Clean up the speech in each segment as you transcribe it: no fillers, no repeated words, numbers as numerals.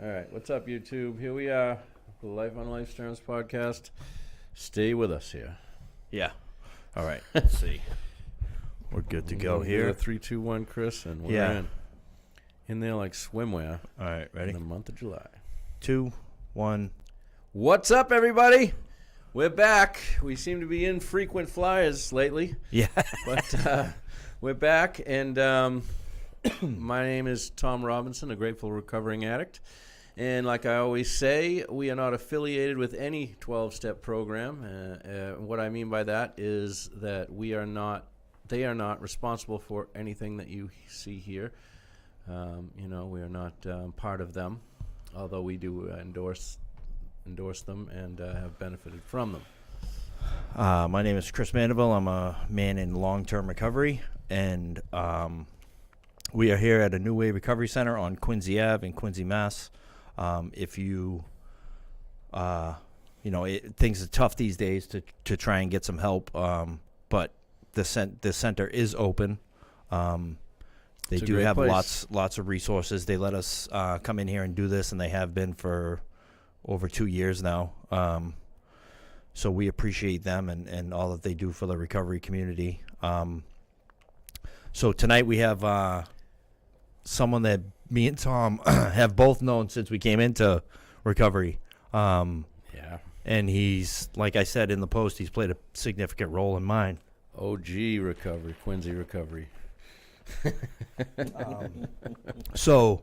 All right, what's up, YouTube? Here we are, the Life on Life Terms podcast. Stay with us here. Yeah. All right. Let's see. We're good to go here. 3, 2, 1, Chris, and we're in there like swimwear. All right, ready? In the month of July. 2, 1. What's up, everybody? We're back. We seem to be infrequent flyers lately. Yeah. But we're back, and my name is Tom Robinson, a grateful recovering addict. And like I always say, we are not affiliated with any 12-step program. What I mean by that is that they are not responsible for anything that you see here. We are not part of them, although we do endorse them and have benefited from them. My name is Chris Mandeville. I'm a man in long-term recovery, and we are here at a New Way Recovery Center on Quincy Ave in Quincy, Mass. If you, things are tough these days to try and get some help, but the center is open. They do have place. lots of resources. They let us come in here and do this, and they have been for over 2 years now. So we appreciate them and all that they do for the recovery community. So tonight we have someone that me and Tom have both known since we came into recovery. And he's, like I said in the post, he's played a significant role in mine. OG recovery, Quincy recovery. So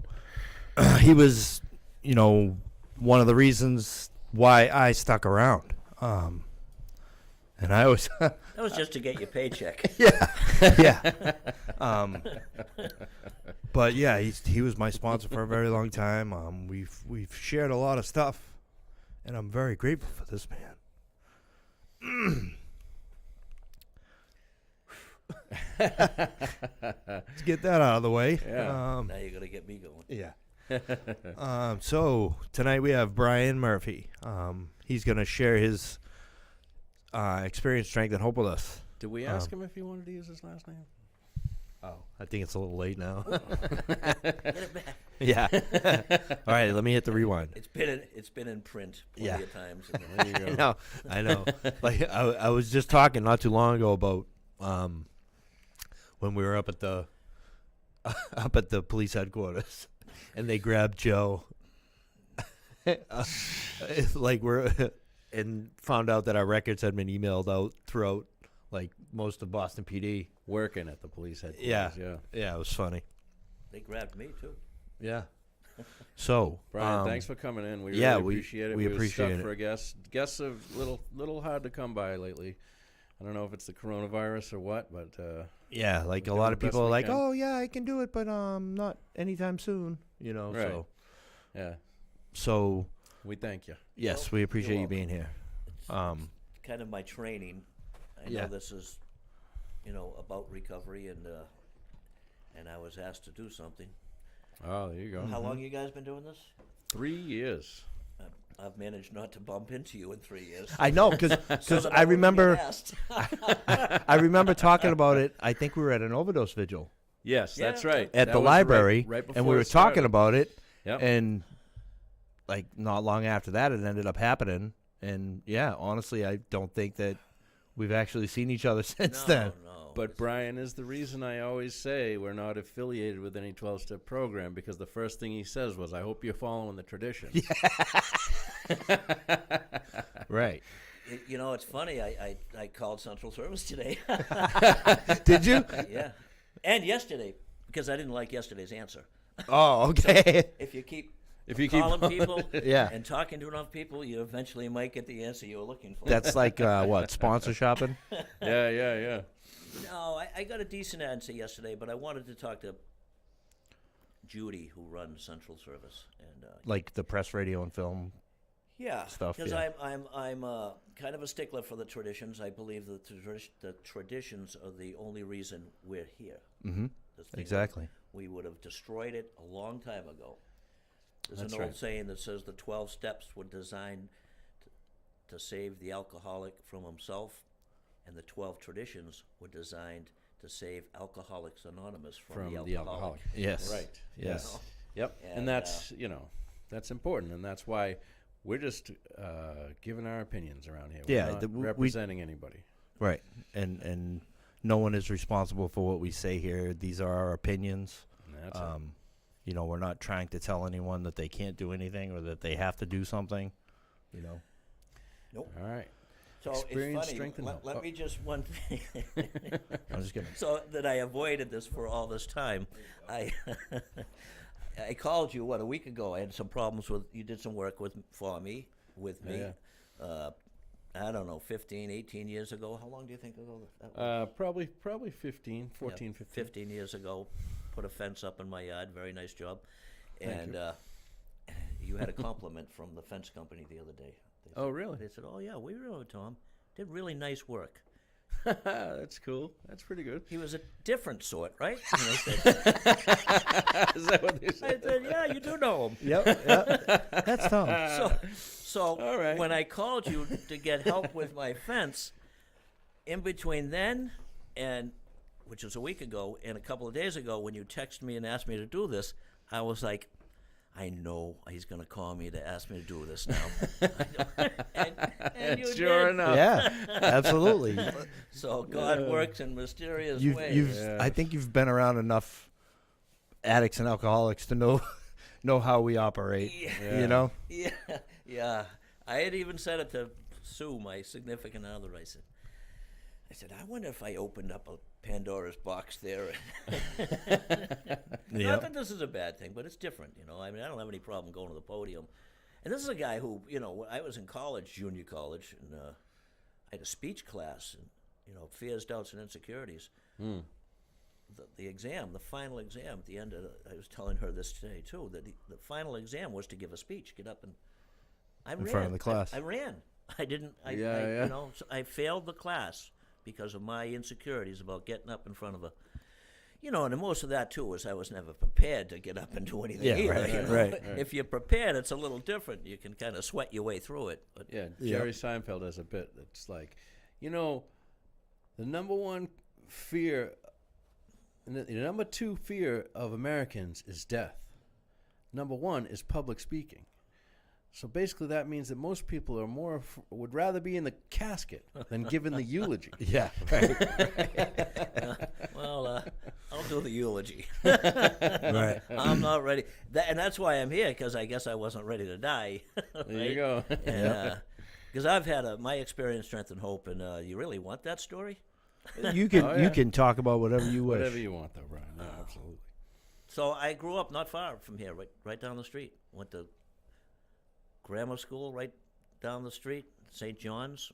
he was, one of the reasons why I stuck around. And I was that was just to get your paycheck. yeah. But yeah, he was my sponsor for a very long time. We've shared a lot of stuff, and I'm very grateful for this man. Let's get that out of the way. Yeah. Now you're gonna get me going. Yeah. So tonight we have Brian Murphy. He's gonna share his experience, strength, and hope with us. Did we ask him if he wanted to use his last name? Oh, I think it's a little late now. Get it back. Yeah. All right, let me hit the rewind. It's been in print plenty of times. There you go. I know. Like I was just talking not too long ago about when we were up at the police headquarters, and they grabbed Joe, and found out that our records had been emailed out throughout like most of Boston PD. Working at the police headquarters. Yeah, it was funny. They grabbed me too. Yeah. So Brian, thanks for coming in. We yeah, really appreciate it. We was appreciate stuck it. for a guest. Guests are little hard to come by lately. I don't know if it's the coronavirus or what, but yeah, like a lot of people are like, "Oh yeah, I can do it, but not anytime soon." Right. So yeah. So We thank you. yes, Well, we appreciate you're you being here. It's kind of my training. I know this is, about recovery, and I was asked to do something. Oh, there you go. How long you guys been doing this? 3 years. I've managed not to bump into you in 3 years. I know because So that I wouldn't remember get asked. I remember talking about it. I think we were at an overdose vigil Yes, Yeah. that's right. at That the was library, right before and we were it started. talking about it. Yep. And like not long after that, it ended up happening. And yeah, honestly, I don't think that we've actually seen each other since then. No. But Brian is the reason I always say we're not affiliated with any 12-step program, because the first thing he says was, "I hope you're following the tradition." Right. It's funny. I called Central Service today. Did you? Yeah, and yesterday because I didn't like yesterday's answer. Oh, okay. If you keep keep calling people Yeah. and talking to enough people, you eventually might get the answer you were looking for. That's like what, sponsor shopping? Yeah. No, I got a decent answer yesterday, but I wanted to talk to Judy, who runs Central Service, and Like the press, radio, and film. yeah, stuff, because yeah. I'm kind of a stickler for the traditions. I believe that the traditions are the only reason we're here. Mm-hmm. Exactly. We would have destroyed it a long time ago. There's That's an old right. saying that says the 12 steps were designed to save the alcoholic from himself, and the 12 traditions were designed to save Alcoholics Anonymous from the alcoholic. Yes. Right. Yes. Yep. And And, that's, That's important, and that's why we're just giving our opinions around here. We're Yeah, not we- representing anybody. Right. And no one is responsible for what we say here. These are our opinions. That's it. You know, we're not trying to tell anyone that they can't do anything or that they have to do something. You know. Nope. All right. So Experience, it's funny. strength, and Let, health. let Oh. me just one thing. I'm just kidding. So that I avoided this for all this time, I I called you a week ago. I had some problems with you. Did some work with me. Yeah. I don't know, 15, 18 years ago. How long do you think ago that was? Probably 15, 14, 15. 15 years ago. Put a fence up in my yard. Very nice job. Thank And you had a compliment from the fence company the other day. They Oh, really? They said, "Oh yeah, we remember Tom. Did really nice work." That's cool. That's pretty good. He was a different sort, right? And I said, Is that what they I said? said, "Yeah, you do know him." Yep. That's Tom. So All right. when I called you to get help with my fence, in between then and which was a week ago and a couple of days ago, when you texted me and asked me to do this, I was like, I know he's going to call me to ask me to do this now. and you Sure did. enough. Yeah, absolutely. So God works in mysterious You've, ways. I think you've been around enough addicts and alcoholics to know how we operate. Yeah. You know. Yeah, yeah. I had even said it to Sue, my significant other. I said, I wonder if I opened up a Pandora's box there. Not that this is a bad thing, but it's different, you know. I mean, I don't have any problem going to the podium. And this is a guy who, you know, I was in college, junior college, and I had a speech class, and, you know, fears, doubts, and insecurities. The exam, the final exam at the end of I was telling her this today, too, that the final exam was to give a speech, get up and I ran. In front of the class. I ran. I didn't, Yeah. you know, so I failed the class because of my insecurities about getting up in front of a, you know, and most of that too was I was never prepared to get up and do anything. Yeah, either, right, you know? right. If you're prepared, it's a little different. You can kind of sweat your way through it. But Yeah, Jerry Seinfeld has a bit that's like, you know, the number one fear, the number two fear of Americans is death. Number one is public speaking. So basically, that means that most people are would rather be in the casket than given the eulogy. Yeah. Right. well, I'll do the eulogy. Right. I'm not ready, and that's why I'm here, because I guess I wasn't ready to die. There you right? go. Because I've had my experience, strength, and hope, and you really want that story? You can Oh, yeah. you can talk about whatever you wish. Whatever you want, though, Brian. No, absolutely. So I grew up not far from here, right down the street. Went to grammar school right down the street, St. John's.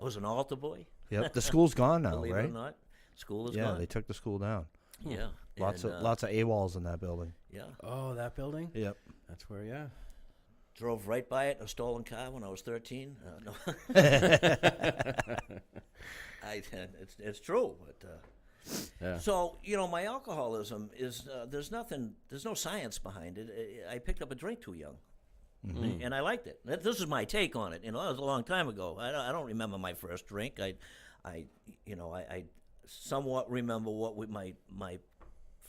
I was an altar boy, Yep. The school's gone now, believe it right? or not. School is Yeah, gone. they took the school down. Yeah. Lots and, of AWOLs in that building. Yeah. Oh, that building? Yep. That's where, yeah. Drove right by it in a stolen car when I was 13. No. It's true. But, Yeah. So, you know, my alcoholism is, there's no science behind it. I picked up a drink too young. And I liked it. This is my take on it. You know, that was a long time ago. I don't remember my first drink. I somewhat remember what my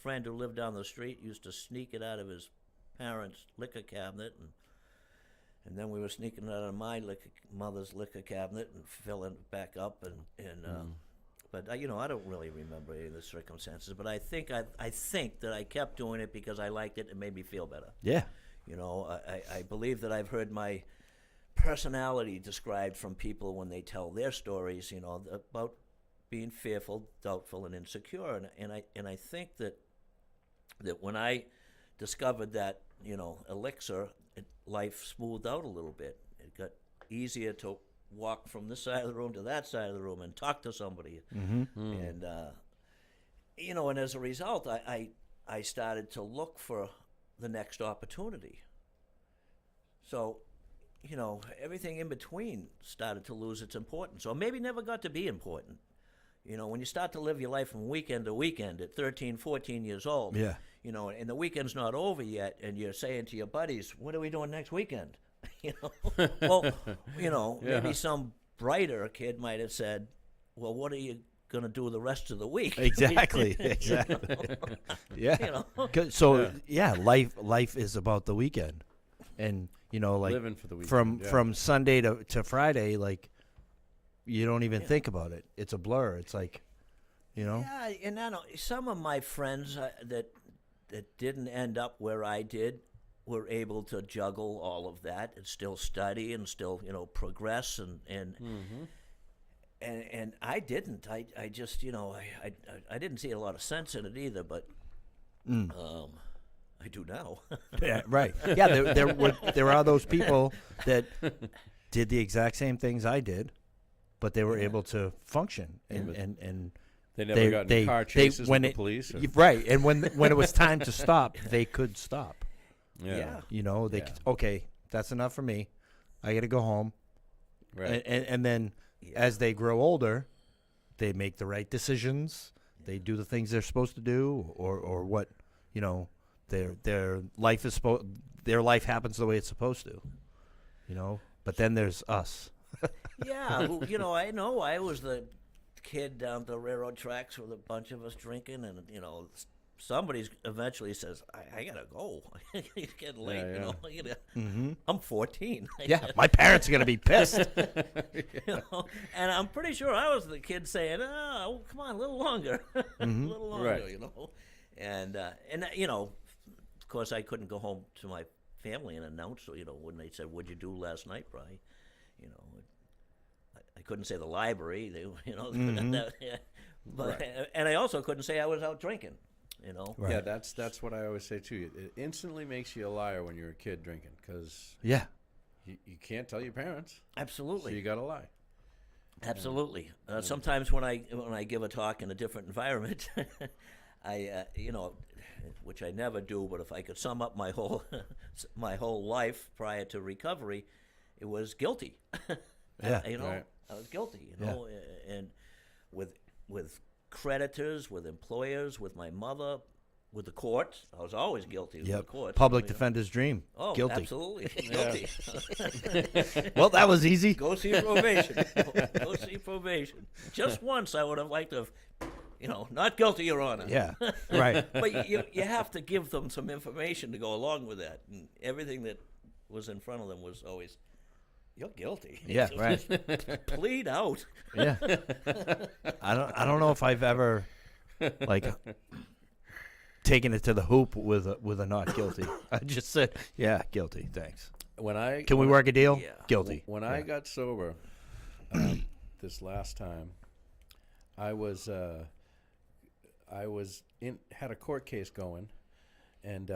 friend who lived down the street used to sneak it out of his parents' liquor cabinet, and then we were sneaking it out of my mother's liquor cabinet and filling it back up, but you know, I don't really remember any of the circumstances. But I think that I kept doing it because I liked it and made me feel better. Yeah. You know, I believe that I've heard my personality described from people when they tell their stories, you know, about being fearful, doubtful, and insecure. And I think that when I discovered that, you know, elixir, life smoothed out a little bit. It got easier to walk from this side of the room to that side of the room and talk to somebody. And, you know, and as a result, I started to look for the next opportunity. So, you know, everything in between started to lose its importance, or maybe never got to be important. You know, when you start to live your life from weekend to weekend at 13, 14 years old, Yeah. you know, and the weekend's not over yet, and you're saying to your buddies, what are we doing next weekend? You know, well, you know, maybe some brighter kid might have said, well, what are you going to do the rest of the week? Exactly. Exactly. Yeah. You know? So life is about the weekend. and you know, like Living for the weekend. from yeah. from Sunday to Friday, like you don't even think about it. It's a blur. It's like, you know. Yeah, and I know some of my friends that didn't end up where I did were able to juggle all of that and still study and still progress and I didn't. I just I didn't see a lot of sense in it either. But I do now. Yeah, right. Yeah, there are those people that did the exact same things I did, but they were able to function and They never got in car chases with the police. Right, and when it was time to stop, they could stop. Yeah. You know, they could, okay, that's enough for me. I got to go home. Right. And then as they grow older, they make the right decisions. They do the things they're supposed to do, or what, their life is their life happens the way it's supposed to. But then there's us. Yeah, I know I was the kid down the railroad tracks with a bunch of us drinking, and somebody eventually says, I gotta go. It's getting late. I'm 14. Yeah, my parents are gonna be pissed. And I'm pretty sure I was the kid saying, "Oh, come on, a little longer, a little longer." Right. And of course, I couldn't go home to my family and announce. When they said, "What'd you do last night, Bri?" I couldn't say the library. But and I also couldn't say I was out drinking. Right. Yeah, that's what I always say too. It instantly makes you a liar when you're a kid drinking, because you can't tell your parents. Absolutely. So you got to lie. Absolutely. Sometimes when I give a talk in a different environment, I which I never do, but if I could sum up my whole life prior to recovery, it was guilty. Yeah. Right. I was guilty. And with creditors, with employers, with my mother, with the courts. I was always guilty with the courts. Public defender's dream. Oh, Guilty. absolutely. Guilty. Well, that was easy. Go see probation. Go see probation. Just once I would have liked to have, not guilty, Your Honor. Yeah, right. But you have to give them some information to go along with that. And everything that was in front of them was always, you're guilty. Yeah, So right. just plead out. Yeah. I don't know if I've ever taken it to the hoop with a not guilty. I just said, yeah, guilty. Thanks. Can we work a deal? Yeah. Guilty. When I got sober this last time, I was had a court case going, and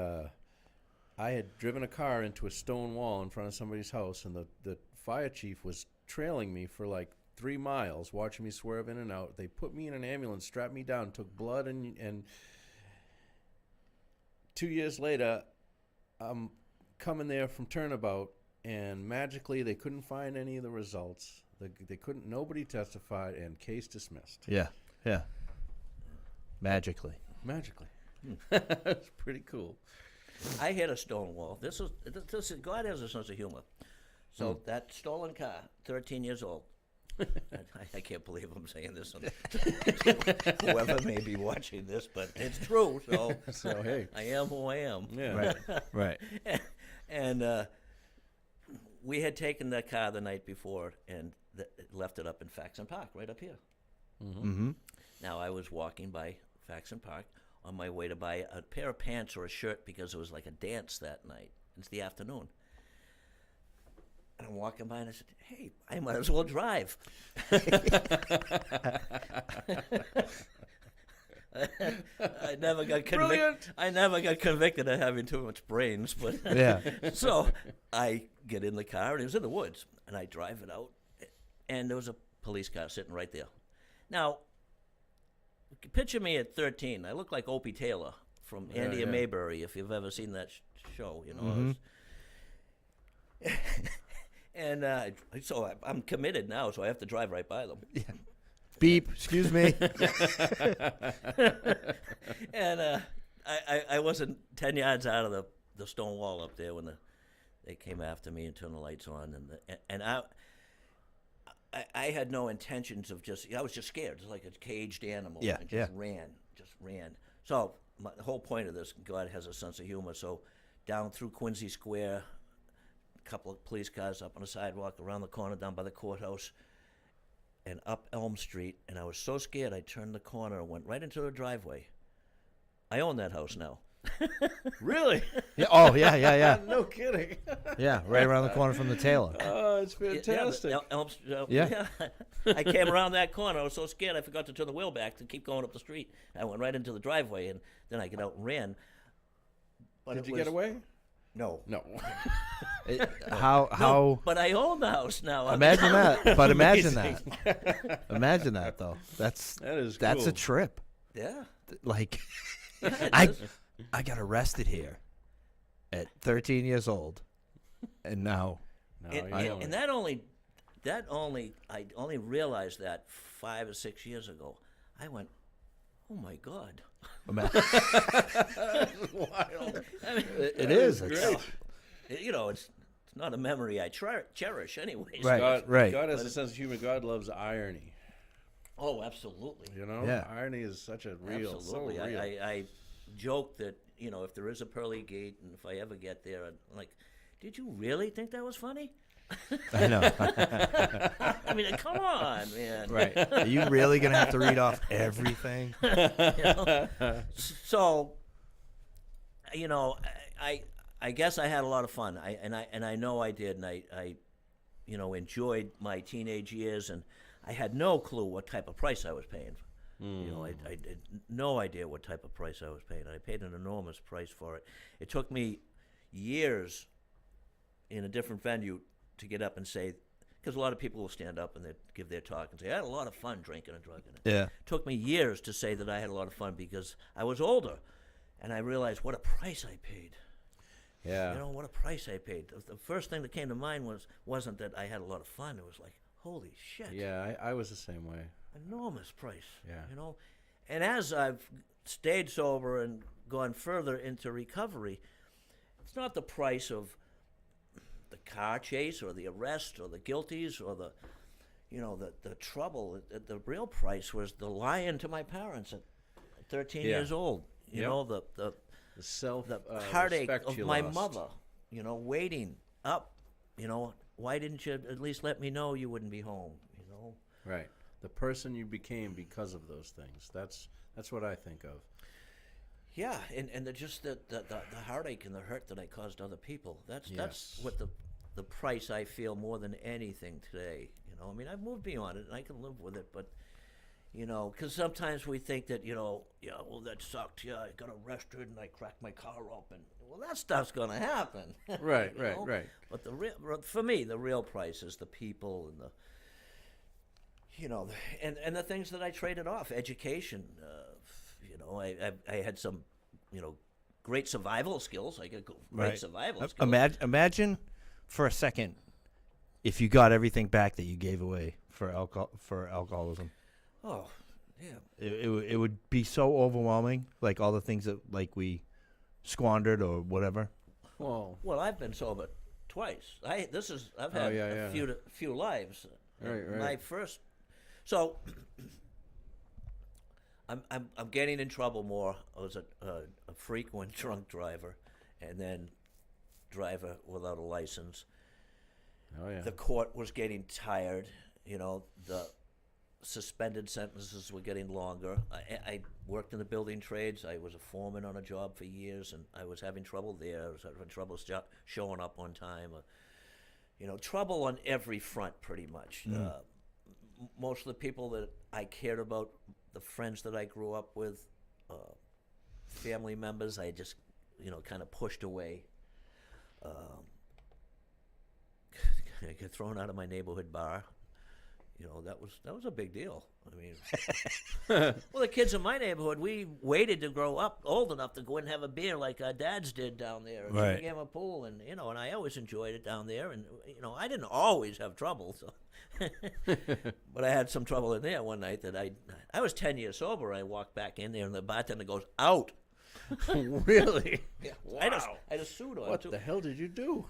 I had driven a car into a stone wall in front of somebody's house, and the fire chief was trailing me for like 3 miles, watching me swerve in and out. They put me in an ambulance, strapped me down, took blood, and 2 years later, I'm coming there from Turnabout, and magically they couldn't find any of the results. Nobody testified, and case dismissed. Yeah. Magically. That's pretty cool. I hit a stone wall. This is God has a sense of humor. So that stolen car, 13 years old. I can't believe I'm saying this. Whoever may be watching this, but it's true. So hey, I am who I am. Yeah. Right. And we had taken the car the night before and left it up in Faxon Park, right up here. Mm-hmm. Now I was walking by Faxon Park on my way to buy a pair of pants or a shirt because it was like a dance that night. It's the afternoon. And I'm walking by and I said, hey, I might as well drive. I never got convicted. I never got convicted of having too much brains, but Yeah. So I get in the car and it was in the woods, and I drive it out, and there was a police car sitting right there. Now, picture me at 13. I look like Opie Taylor from Andy and Mayberry, if you've ever seen that show. And so I'm committed now, so I have to drive right by them. Yeah. Beep. Excuse me. And I wasn't 10 yards out of the stone wall up there when they came after me and turned the lights on, and I had no intentions of I was just scared, just like a caged animal. Yeah, I just ran. So the whole point of this, God has a sense of humor. So down through Quincy Square, couple of police cars up on the sidewalk, around the corner, down by the courthouse, and up Elm Street. And I was so scared, I turned the corner and went right into the driveway. I own that house now. Really? Yeah. Oh, yeah. No kidding. Yeah, right around the corner from the Taylor. Oh, it's fantastic. Yeah. I came around that corner. I was so scared I forgot to turn the wheel back to keep going up the street. I went right into the driveway, and then I get out and ran. But Did it you was- get away? No. No. How? But I own the house now. Imagine that. But imagine that. Imagine that, though. That's That's a cool. trip. Yeah. Like, It I is. I got arrested here at 13 years old, and now No, And, you and- don't. and I only realized that 5 or 6 years ago. I went, oh my God. ima- Wild. I mean, it is. Great. It's- it's not a memory I cherish, anyways. Right. God has a sense of humor. God loves irony. Oh, absolutely. You know, Yeah. irony is such a real, Absolutely. so real. I joke that, if there is a pearly gate and if I ever get there, I'm like, did you really think that was funny? I know. I mean, come on, man. Right. Are you really gonna have to read off everything? So, I guess I had a lot of fun. I know I did, and I enjoyed my teenage years, and I had no clue what type of price I was paying. I had no idea what type of price I was paying. I paid an enormous price for it. It took me years in a different venue to get up and say, because a lot of people will stand up and they give their talk and say, I had a lot of fun drinking and drugging. Yeah. It took me years to say that I had a lot of fun because I was older, and I realized what a price I paid. Yeah. What a price I paid. The first thing that came to mind wasn't that I had a lot of fun. It was like, holy shit. Yeah, I was the same way. Enormous price. Yeah. And as I've stayed sober and gone further into recovery, it's not the price of the car chase or the arrest or the guilties or the trouble. The real price was the lying to my parents at 13 Yeah. years old. You Yep. know, the The self, heartache respect of you my lost. mother, waiting up, why didn't you at least let me know you wouldn't be home, Right. The person you became because of those things. That's what I think of. Yeah, and just the heartache and the hurt that I caused other people. That's Yes. what the price I feel more than anything today. I mean, I've moved beyond it and I can live with it, but because sometimes we think that well, that sucked. Yeah, I got arrested and I cracked my car open. Well, that stuff's gonna happen. Right, you know? right. But for me, the real price is the people and the and the things that I traded off. Education. I had some great survival skills. I got great survival skills. Imagine for a second if you got everything back that you gave away for alcoholism. Oh, yeah. It would be so overwhelming, like all the things that we squandered or whatever. Well, I've been sober twice. I've had a few lives. Right. My first, so I'm getting in trouble more. I was a frequent drunk driver, and then driver without a license. oh yeah. The court was getting tired. The suspended sentences were getting longer. I worked in the building trades. I was a foreman on a job for years, and I was having trouble there. I was having trouble showing up on time. Trouble on every front, pretty much. Most of the people that I cared about, the friends that I grew up with, family members, I just, kind of pushed away. I got thrown out of my neighborhood bar. That was a big deal. I mean, well, the kids in my neighborhood, we waited to grow up old enough to go in and have a beer like our dads did down there. Right. We gave a pool, and and I always enjoyed it down there. And I didn't always have trouble, so but I had some trouble in there one night that I was 10 years sober. I walked back in there, and the bartender goes, "Out." Really? Yeah. Wow. I just sued on What too. the hell did you do?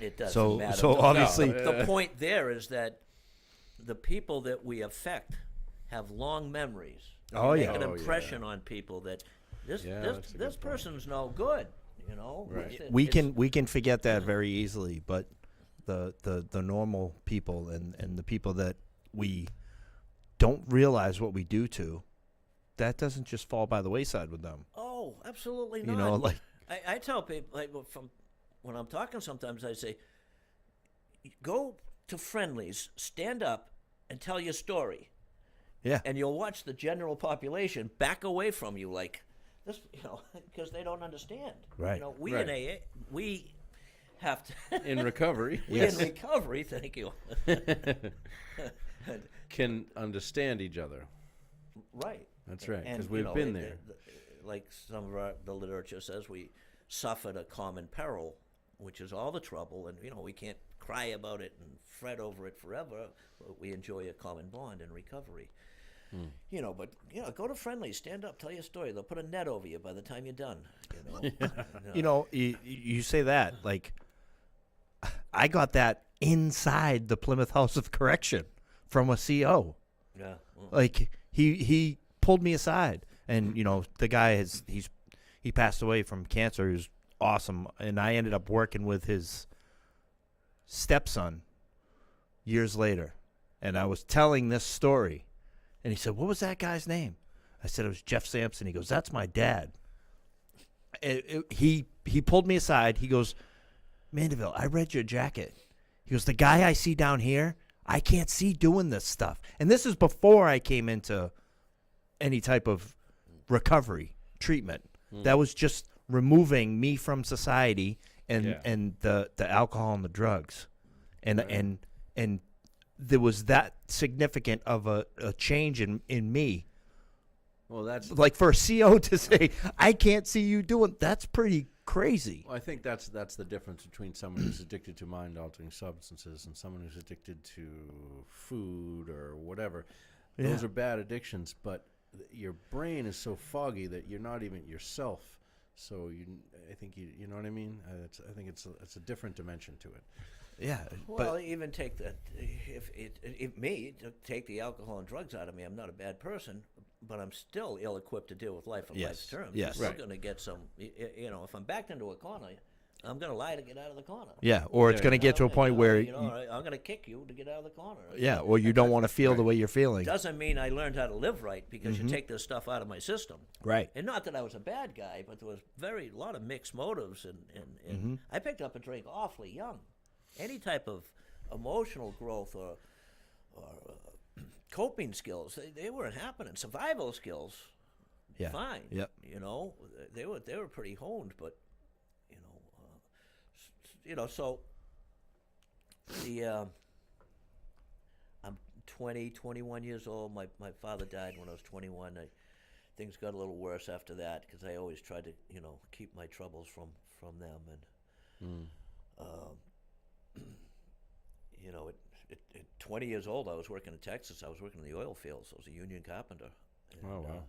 It doesn't So matter. obviously, The point there is that the people that we affect have long memories. Oh, They yeah. make an Oh, impression on people that this Yeah, that's a good point. person's no good. You know, Right. We can forget that very easily, but the normal people and the people that we don't realize what we do to, that doesn't just fall by the wayside with them. Oh, absolutely not. You know, like I tell people, like, from when I'm talking, sometimes I say, go to Friendlies, stand up, and tell your story, yeah, and you'll watch the general population back away from you, like this, you know, because they don't understand. Right. You know, we Right. in AA, we have to. In recovery, we in recovery. Thank you. can understand each other. Right. That's right, And, because you we've know, been there. Like some of the literature says, we suffered a common peril, which is all the trouble, and you know we can't cry about it and fret over it forever. But we enjoy a common bond in recovery. You know, but you know, go to Friendlies, stand up, tell your story. They'll put a net over you by the time you're done. You know, you know, you say that, like, I got that inside the Plymouth House of Correction from a CO. Yeah. Well, Like, he pulled me aside, and you know, the guy he passed away from cancer. He was awesome, and I ended up working with his stepson years later, and I was telling this story, and he said, "What was that guy's name?" I said, "It was Jeff Sampson." He goes, "That's my dad." He pulled me aside. He goes, "Mandeville, I read your jacket." He goes, "The guy I see down here, I can't see doing this stuff." And this is before I came into any type of recovery treatment. That was just removing me from society and the alcohol and the drugs. And there was that significant of a change in me. Well, that's Like for a CO to say, "I can't see you doing," that's pretty crazy. Well, I think that's the difference between someone who's addicted to mind-altering substances and someone who's addicted to food or whatever. Those Yeah. are bad addictions, but your brain is so foggy that you're not even yourself. So I think you know what I mean. I think it's a different dimension to it. Yeah, well, but even take the if me to take the alcohol and drugs out of me, I'm not a bad person, but I'm still ill-equipped to deal with life on Yes. life's terms. Yes. I'm still Right. going to get some. You know, if I'm backed into a corner, I'm going to lie to get out of the corner. yeah, or it's Yeah, going to get to a point where I'm going to kick you to get out of the corner. yeah, or you don't want to feel the way you're feeling. Doesn't mean I learned how to live right because you take this stuff out of my system. Right. And not that I was a bad guy, but there was a lot of mixed motives, and I picked up a drink awfully young. Any type of emotional growth or coping skills, they weren't happening. Survival skills, Yeah. fine. Yep. You know, they were pretty honed, but you know, so I'm 20, 21 years old. My father died when I was 21. Things got a little worse after that because I always tried to, you know, keep my troubles from them. And, you know, at 20 years old, I was working in Texas. I was working in the oil fields. I was a union carpenter. And, Oh, wow.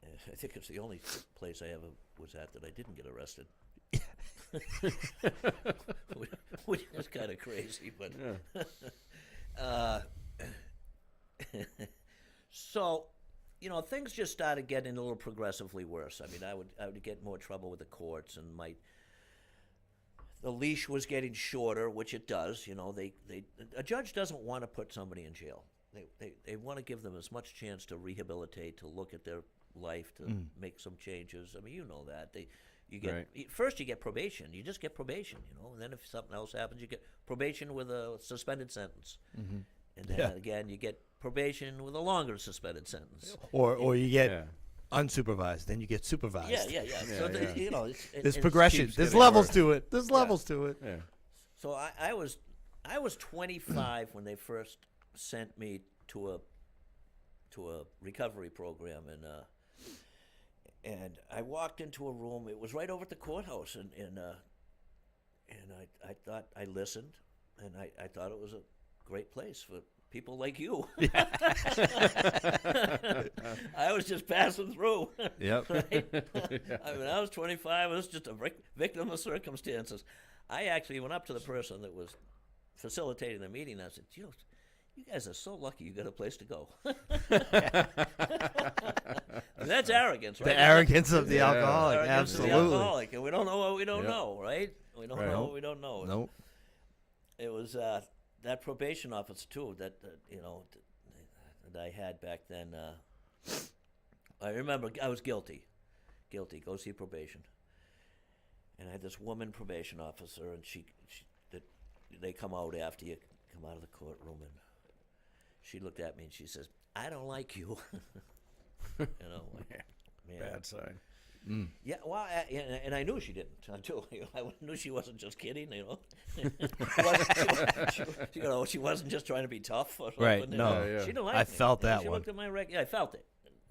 I think it's the only place I ever was at that I didn't get arrested. Which was kind of crazy, but so, you know, things just started getting a little progressively worse. I mean, I would get more trouble with the courts, and the leash was getting shorter, which it does. You know, a judge doesn't want to put somebody in jail. They want to give them as much chance to rehabilitate, to look at their life, to make some changes. I mean, you know that first you get probation. You just get probation, you know, and then if something else happens, you get probation with a suspended sentence, and then again you get probation with a longer suspended sentence. Or you get unsupervised, then you get supervised. Yeah. So you know, There's progression. keeps There's getting levels worse. to it. There's levels to it. Yeah. So I was 25 when they first sent me to a recovery program, and I walked into a room. It was right over at the courthouse, and I thought, I listened, and I thought it was a great place for people like you. I was just passing through. Yep. Right? I mean, I was 25. I was just a victim of circumstances. I actually went up to the person that was facilitating the meeting. I said, "You guys are so lucky you got a place to go." And that's arrogance, right? The arrogance of the Yeah. alcoholic, Arrogance of the absolutely. alcoholic, and we don't know what we don't Yep. know, right? We don't Right. know what we don't know. Nope. It was that probation officer too that that I had back then. I remember I was guilty. Go see probation. And I had this woman probation officer, and they come out after you come out of the courtroom, and she looked at me and she says, "I don't like you." Like, man. Bad sign. Yeah, well, and I knew she didn't until I knew she wasn't just kidding. She wasn't just trying to be tough. Or something. Right, no. Yeah. She didn't like I me. felt that she one. looked at my record. Yeah, I felt it.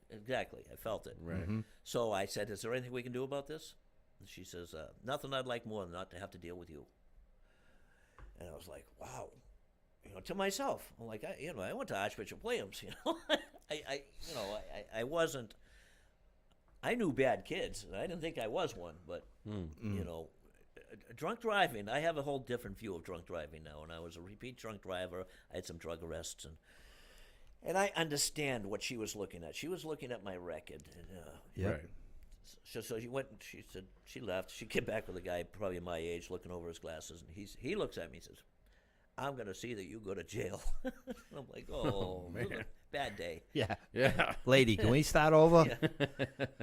Exactly, I felt it. Right. So I said, "Is there anything we can do about this?" And she says, "Nothing I'd like more than not to have to deal with you." And I was like, "Wow." To myself, I'm like, I went to Archbishop Williams. I wasn't. I knew bad kids, and I didn't think I was one. But drunk driving, I have a whole different view of drunk driving now. And I was a repeat drunk driver. I had some drug arrests, and I understand what she was looking at. She was looking at my record. And, Right. So she went. And she said she left. She came back with a guy probably my age, looking over his glasses, and he looks at me and says, "I'm going to see that you go to jail." I'm like, "Oh, man. bad day." Yeah. Yeah. Lady, can we start over?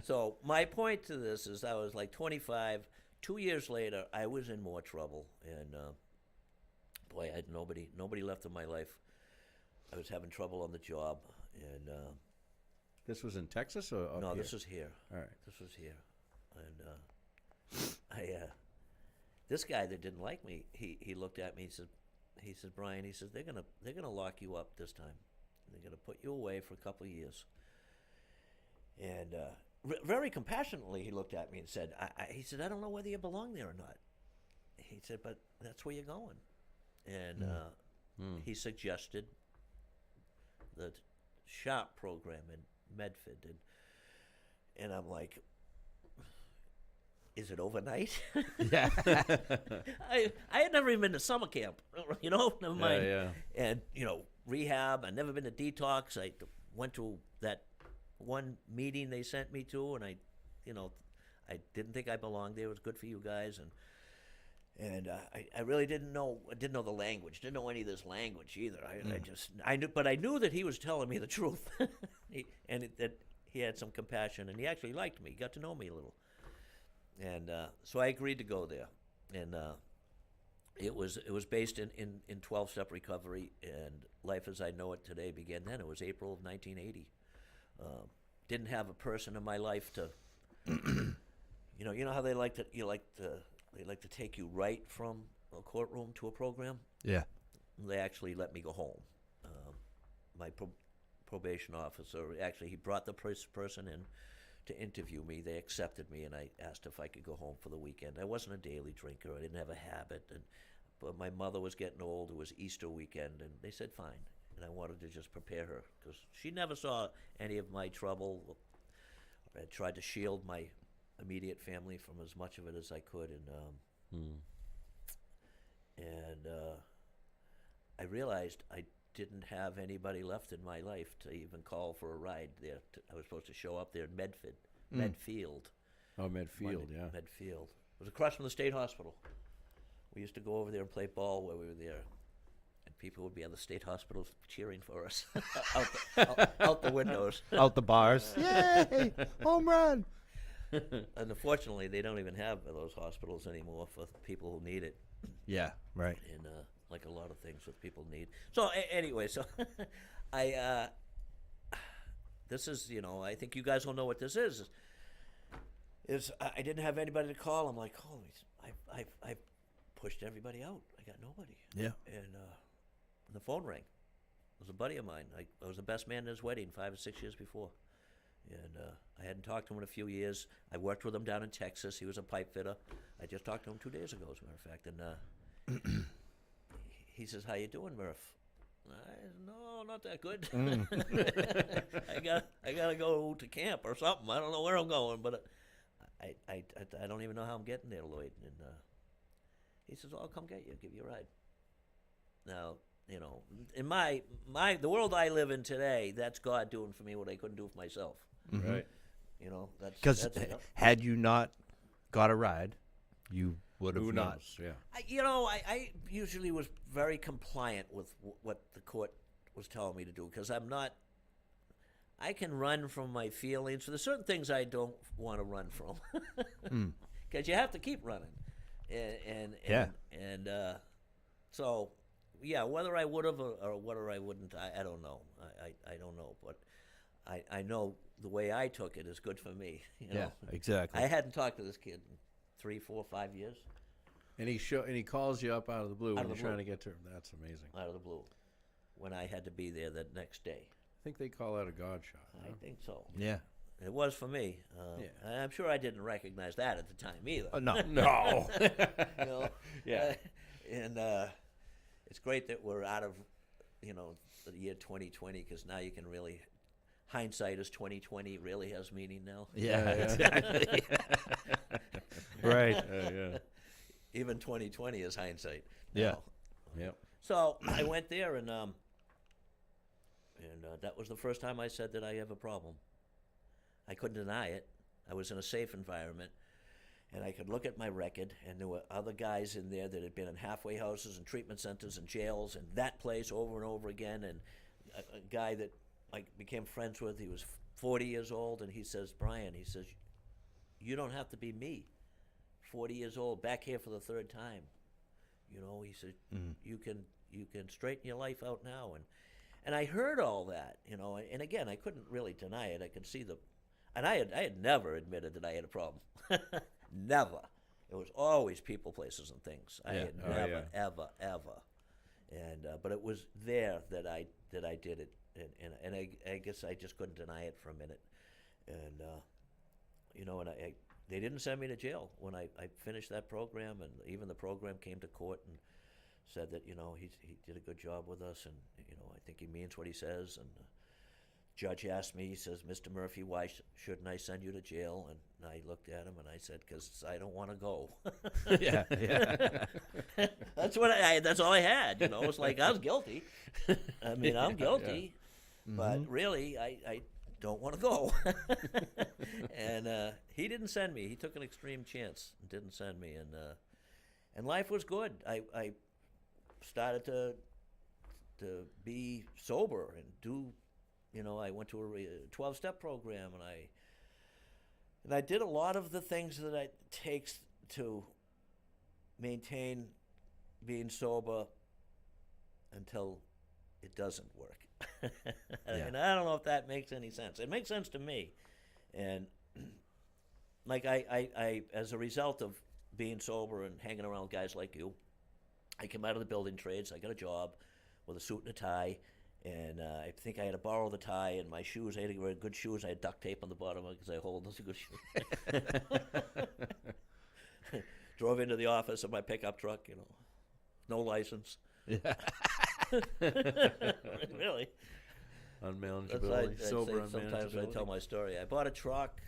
So my point to this is I was like 25. 2 years later, I was in more trouble, and boy, I had nobody left in my life. I was having trouble on the job, and This was in Texas or up no, here? this was here. All right. This was here, and this guy that didn't like me, he looked at me. He said, "Brian," he says, they're gonna lock you up this time. They're gonna put you away for a couple of years." And very compassionately, he looked at me and said, he said, "I don't know whether you belong there or not." He said, "But that's where you're going." And he suggested the SHARP program in Medford, and I'm like, "Is it overnight?" Yeah. I had never even been to summer camp, never mind. Yeah. And, rehab. I'd never been to detox. I went to that one meeting they sent me to, and I didn't think I belonged there. It was good for you guys. And I really didn't know the language, didn't know any of this language either. I knew that he was telling me the truth, that he had some compassion, and he actually liked me. He got to know me a little. And so I agreed to go there, and it was based in 12-step recovery, and life as I know it today began then. It was April of 1980. Didn't have a person in my life to, you know how they like to take you right from a courtroom to a program. Yeah. They actually let me go home. My probation officer he brought the person in to interview me. They accepted me, and I asked if I could go home for the weekend. I wasn't a daily drinker. I didn't have a habit, but my mother was getting old. It was Easter weekend, and they said fine. And I wanted to just prepare her because she never saw any of my trouble. I tried to shield my immediate family from as much of it as I could, and I realized I didn't have anybody left in my life to even call for a ride there. I was supposed to show up there in Medfield. Oh, Medfield, yeah. Medfield. It was across from the state hospital. We used to go over there and play ball while we were there. And people would be on the state hospital cheering for us out the windows. Out the bars. Yay! Home run! And unfortunately, they don't even have those hospitals anymore for people who need it. Yeah, right. And like a lot of things that people need. So anyway, this is, I think you guys will know what this is. I didn't have anybody to call. I'm like, holy, I pushed everybody out. I got nobody. Yeah. And the phone rang. It was a buddy of mine. I was the best man at his wedding 5 or 6 years before. And I hadn't talked to him in a few years. I worked with him down in Texas. He was a pipe fitter. I just talked to him 2 days ago, as a matter of fact. And he says, "How you doing, Murph?" I said, "No, not that good. I gotta go to camp or something. I don't know where I'm going, but I don't even know how I'm getting there, Lloyd." And he says, "I'll come get you, give you a ride." Now, You know, in the world I live in today, that's God doing for me what I couldn't do for myself. Right. You know, Because that's had you not got a ride, you would have Who not. knows? Yeah. I usually was very compliant with what the court was telling me to do because I'm not. I can run from my feelings. So there's certain things I don't want to run from because you have to keep running, and so yeah, whether I would have or whether I wouldn't, I don't know. I don't know, but I know the way I took it is good for me. You know? Exactly. I hadn't talked to this kid in 3, 4, 5 years. And he calls you up out of the blue Out when of you're the trying blue. to get to him. That's amazing. Out of the blue, when I had to be there the next day. I think they call that a God shot. I think so. Yeah. It was for me. Yeah. I'm sure I didn't recognize that at the time either. No. No. You know? Yeah. And it's great that we're out of, the year 2020 because now you can really, hindsight is 2020 really has meaning now. Yeah, exactly. Right. Yeah. Even 2020 is hindsight. Yeah. now. Yep. So I went there and that was the first time I said that I have a problem. I couldn't deny it. I was in a safe environment, and I could look at my record, and there were other guys in there that had been in halfway houses and treatment centers and jails and that place over and over again. And a guy that I became friends with, he was 40 years old, and he says, Brian, he says, you don't have to be me. 40 years old, back here for the third time. You know, he said, you can straighten your life out now. And I heard all that, and again, I couldn't really deny it. I could see and I had never admitted that I had a problem. Never. It was always people, places, and things. I had never, ever. And but it was there that I did it, and I guess I just couldn't deny it for a minute. And they didn't send me to jail when I finished that program, and even the program came to court and said that he did a good job with us, and I think he means what he says. And the judge asked me, he says, Mr. Murphy, why shouldn't I send you to jail? And I looked at him and I said, because I don't want to go. Yeah. That's all I had. It's like I was guilty. I mean, I'm guilty, but really, I don't want to go. And he didn't send me. He took an extreme chance and didn't send me. And life was good. I started to be sober and do. I went to a 12-step program, and I did a lot of the things that it takes to maintain being sober until it doesn't work. And I don't know if that makes any sense. It makes sense to me. And like I as a result of being sober and hanging around guys like you, I came out of the building trades. I got a job with a suit and a tie. And I think I had to borrow the tie and my shoes. I had to wear good shoes. I had duct tape on the bottom because I hold those good shoes. Drove into the office of my pickup truck, no license. Yeah. Really. Unmanageability. Sober unmanageability. Sometimes I tell my story. I bought a truck,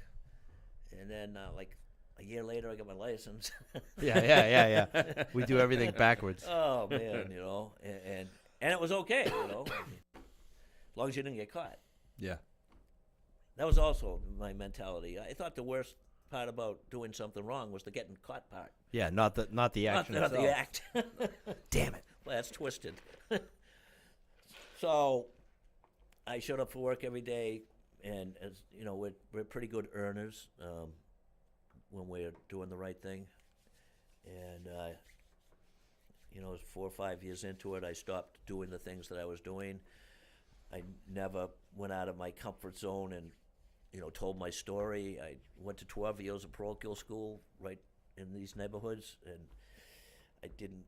and then like a year later, I got my license. Yeah. We do everything backwards. Oh man, and it was okay, as long as you didn't get caught. Yeah. That was also my mentality. I thought the worst part about doing something wrong was the getting caught part. Yeah, not the action Not itself. the act. Damn it. Well, that's twisted. So I showed up for work every day, and as we're pretty good earners when we're doing the right thing. And 4 or 5 years into it, I stopped doing the things that I was doing. I never went out of my comfort zone and told my story. I went to 12 years of parochial school right in these neighborhoods, and I didn't,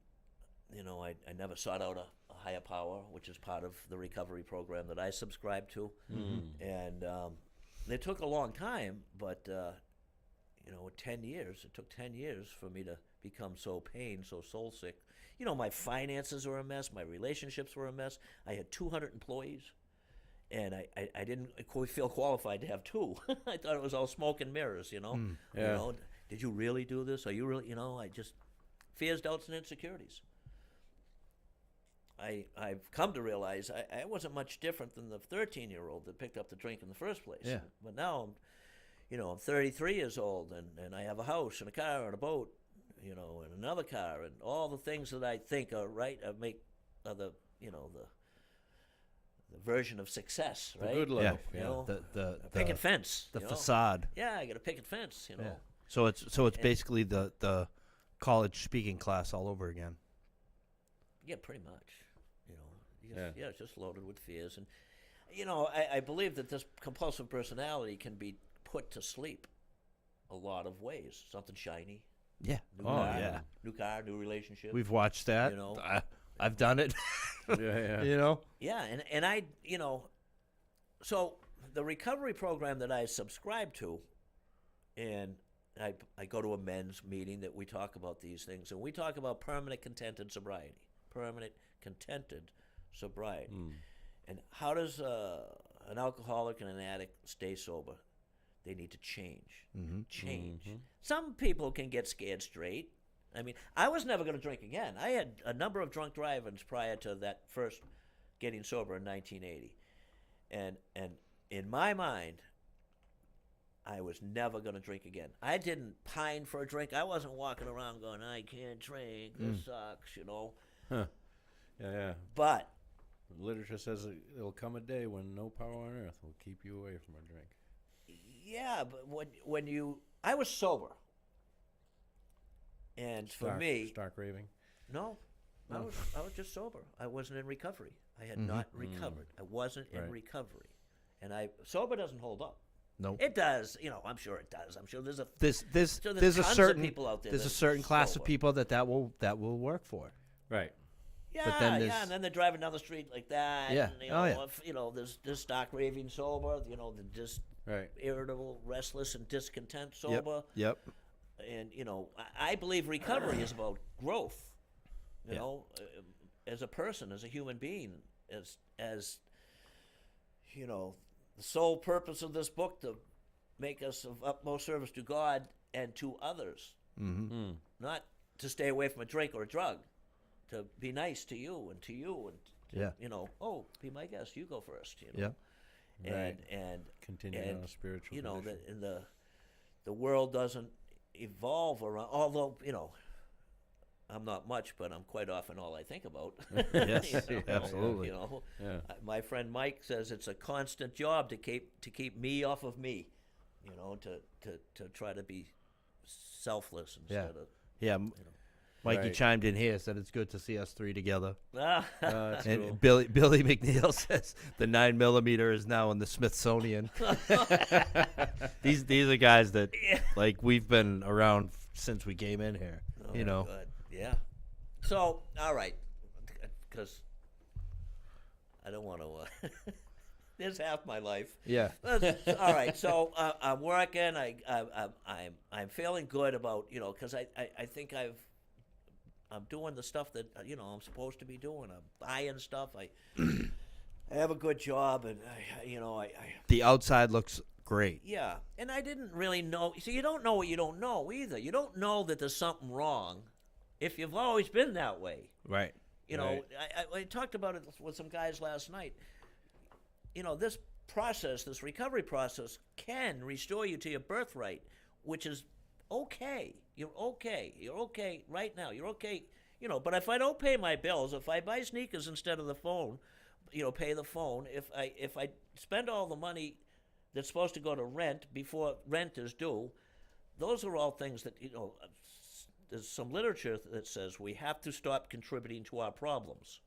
I never sought out a higher power, which is part of the recovery program that I subscribe to. Mm-hmm. And it took a long time, but 10 years. It took 10 years for me to become so pained, so soul sick. My finances were a mess. My relationships were a mess. I had 200 employees, and I didn't feel qualified to have two. I thought it was all smoke and mirrors, Yeah. Did you really do this? Are you really, I just fears, doubts, and insecurities. I've come to realize I wasn't much different than the 13-year-old that picked up the drink in the first place. Yeah. But now I'm 33 years old, and I have a house and a car and a boat, and another car, and all the things that I think are right are the version of success, right? The good life. Yeah. Yeah. The a picket fence. the facade. Yeah, I got a picket fence. Yeah. So it's basically the college speaking class all over again. Yeah, pretty much. It's just loaded with fears, and I believe that this compulsive personality can be put to sleep a lot of ways. Something shiny. Yeah. New car, yeah. New relationship. We've watched that. I've done it. Yeah. Yeah, and I, so the recovery program that I subscribe to, and I go to a men's meeting that we talk about these things, and we talk about permanent contented sobriety. Permanent contented sobriety. And how does an alcoholic and an addict stay sober? They need to change. Change. Some people can get scared straight. I mean, I was never going to drink again. I had a number of drunk drive-ins prior to that first getting sober in 1980. And in my mind, I was never going to drink again. I didn't pine for a drink. I wasn't walking around going, I can't drink. This sucks, Huh. Yeah. But Literature says there'll come a day when no power on earth will keep you away from a drink. yeah, but I was sober. And for me, Stark raving. no, I was just sober. I wasn't in recovery. I had not recovered. I wasn't in recovery, and sober doesn't hold up. No, It does. I'm sure it does. I'm sure there's a there's sure there's a tons certain of people out there. there's a that are certain class of sober. people that will work for. Right. Yeah, but then yeah, there's- and then they're driving down the street like that. Yeah. And, Oh, yeah. There's stark raving sober. They're just Right. irritable, restless, and discontent sober. Yep. And I believe recovery is about growth. As a person, as a human being, as the sole purpose of this book to make us of utmost service to God and to others, not to stay away from a drink or a drug, to be nice to you and to you and be my guest. You go first. Yeah. And Continue and, on a spiritual. the world doesn't evolve around. Although I'm not much, but I'm quite often all I think about. Yes, absolutely. Yeah. My friend Mike says it's a constant job to keep me off of me. To try to be selfless instead of. Yeah. Mikey Right. chimed in here, said it's good to see us three together. That's And cool. Billy McNeil says the 9mm is now in the Smithsonian. These are guys that we've been around since we came in here. Good. Yeah. So, all right, because I don't want to. There's half my life. Yeah. All right. So I'm working. I'm feeling good about because I think I'm doing the stuff that I'm supposed to be doing. I'm buying stuff. I have a good job, and I The outside looks great. yeah. And I didn't really know. So you don't know what you don't know either. You don't know that there's something wrong if you've always been that way. Right. Right. I talked about it with some guys last night. This process, this recovery process, can restore you to your birthright, which is okay. You're okay. You're okay right now. You're okay. But if I don't pay my bills, if I buy sneakers instead of the phone, pay the phone. If I spend all the money that's supposed to go to rent before rent is due, those are all things that there's some literature that says we have to stop contributing to our problems.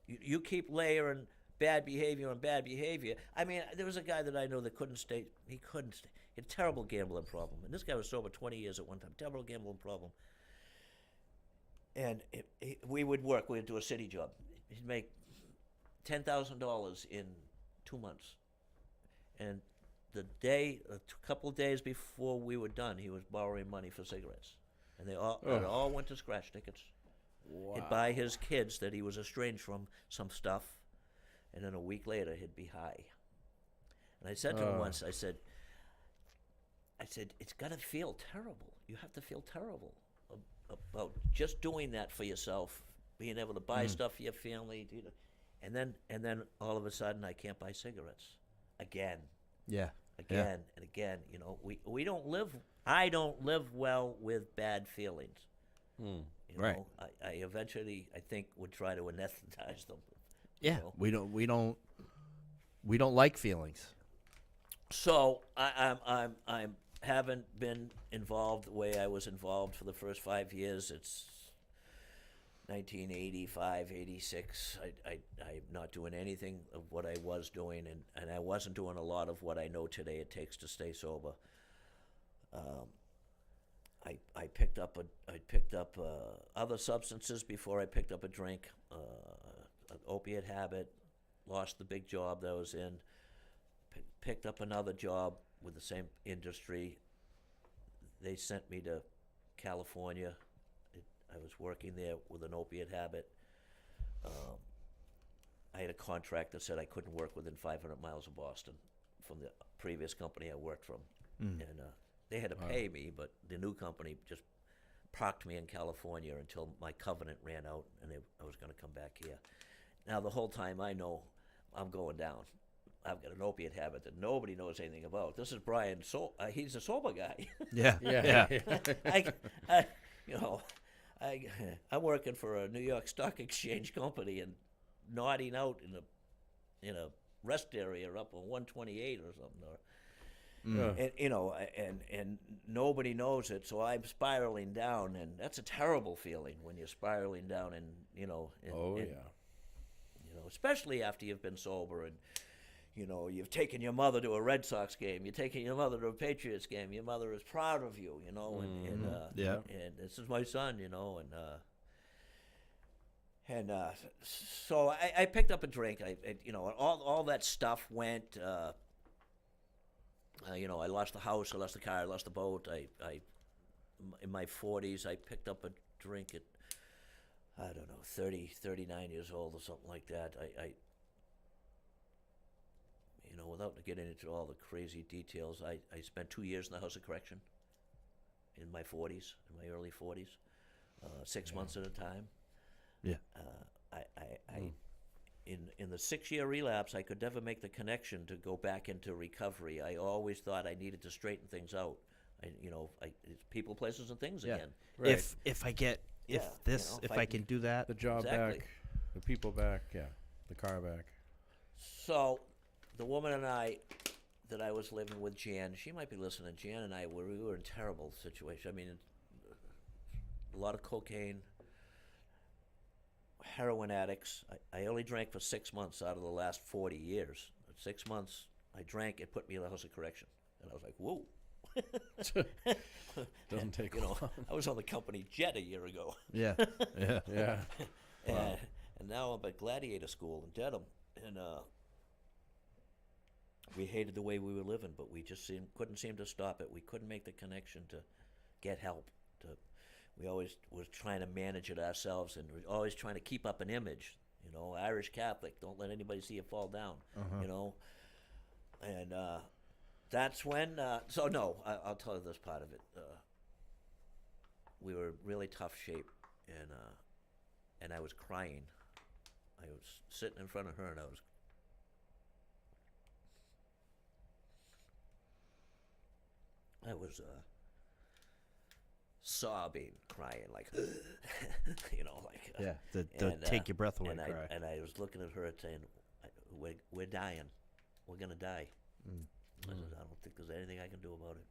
You keep layering bad behavior on bad behavior. I mean, there was a guy that I know that couldn't stay. He couldn't stay. He had a terrible gambling problem. And this guy was sober 20 years at one time. Terrible gambling problem. And we would work. We'd do a city job. He'd make $10,000 in 2 months. And a couple of days before we were done, he was borrowing money for cigarettes. And it all went to scratch tickets. Wow. He'd buy his kids that he was estranged from some stuff, and then a week later he'd be high. And I said to him once, I said, it's got to feel terrible. You have to feel terrible about just doing that for yourself being able to buy stuff for your family, and then all of a sudden I can't buy cigarettes again, Yeah. again and again. You know, we don't live. I don't live well with bad feelings. You Right. know, I eventually, I think, would try to anesthetize them. Yeah. know? We don't like feelings. So I'm haven't been involved the way I was involved for the first 5 years. It's 1985, 86. I'm not doing anything of what I was doing, and I wasn't doing a lot of what I know today it takes to stay sober. I picked up other substances before I picked up a drink, an opiate habit, lost the big job that I was in, picked up another job with the same industry. They sent me to California. I was working there with an opiate habit. I had a contract that said I couldn't work within 500 miles of Boston from the previous company I worked from. And they had to pay me, but the new company just parked me in California until my covenant ran out and I was going to come back here. Now, the whole time I know I'm going down. I've got an opiate habit that nobody knows anything about. This is Brian. He's a sober guy. Yeah. Yeah. I'm working for a New York Stock Exchange company and nodding out in a rest area up on 128 or something. And nobody knows it. So I'm spiraling down, and that's a terrible feeling when you're spiraling down, and especially after you've been sober and. You know, you've taken your mother to a Red Sox game. You've taken your mother to a Patriots game. Your mother is proud of you, you know. And this is my son, you know. So I picked up a drink. All that stuff went. I lost the house. I lost the car. I lost the boat. In my 40s, I picked up a drink at, I don't know, 39 years old or something like that. Without getting into all the crazy details, I spent 2 years in the House of Correction in my 40s, in my early 40s, 6 months at a time. Yeah. In the 6-year relapse, I could never make the connection to go back into recovery. I always thought I needed to straighten things out. It's people, places, and things again. Right. If I can do that, The job Exactly. back, the people back, the car back. So, the woman and I that I was living with, Jan, she might be listening. Jan and I we were in a terrible situation. I mean, a lot of cocaine, heroin addicts. I only drank for 6 months out of the last 40 years. 6 months I drank, it put me in the House of Correction. And I was like, whoa. Doesn't take long. I was on the company jet a year ago. yeah. Yeah. And now I'm at Gladiator School in Dedham. And we hated the way we were living, but we just couldn't seem to stop it. We couldn't make the connection to get help. We always was trying to manage it ourselves, and we're always trying to keep up an image. You know, Irish Catholic, don't let anybody see you fall down. You know, and that's when. I'll tell you this part of it. We were in really tough shape, and I was crying. I was sitting in front of her, and I was. Sobbing, crying, like, take your breath away. And I was looking at her and saying, we're dying. We're going to die. I said, I don't think there's anything I can do about it.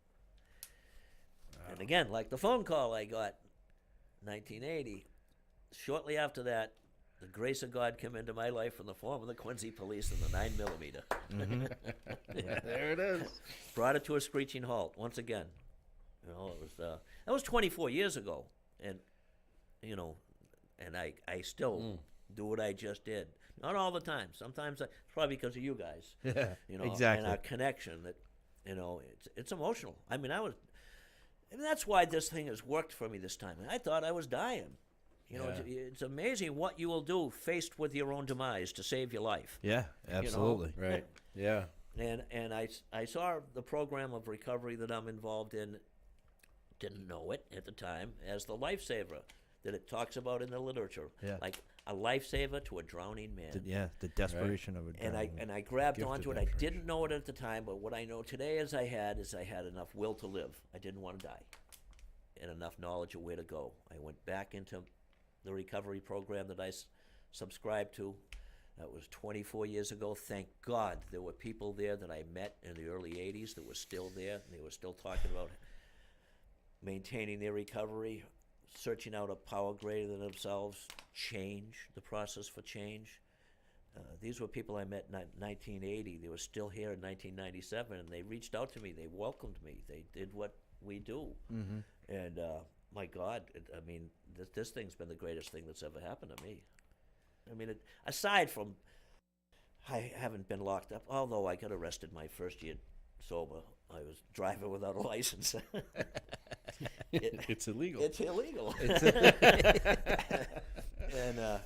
Wow. And again, like the phone call I got in 1980, shortly after that, the grace of God came into my life in the form of the Quincy Police and the 9mm. There it is. Brought it to a screeching halt once again. You know, it was that was 24 years ago, and I still do what I just did. Not all the time. Sometimes it's probably because of you guys. Yeah, And exactly. our connection. That it's emotional. I mean, that's why this thing has worked for me this time. I thought I was dying. It's amazing what you will do faced with your own demise to save your life. Yeah, absolutely. Right. Yeah. And I saw the program of recovery that I'm involved in, didn't know it at the time, as the lifesaver. that it talks about in the literature, Yeah. like a lifesaver to a drowning man. The desperation of it. And I grabbed Gift of onto it. I desperation. didn't know it at the time, but what I know today is I had enough will to live. I didn't want to die, and enough knowledge of where to go. I went back into the recovery program that I subscribed to. That was 24 years ago. Thank God there were people there that I met in the early 80s that were still there. And they were still talking about maintaining their recovery, searching out a power greater than themselves, change, the process for change. These were people I met in 1980. They were still here in 1997, and they reached out to me. They welcomed me. They did what we do. And my God, this thing's been the greatest thing that's ever happened to me. I mean, aside from I haven't been locked up, although I got arrested my first year sober. I was driving without a license. It's illegal. It's illegal. And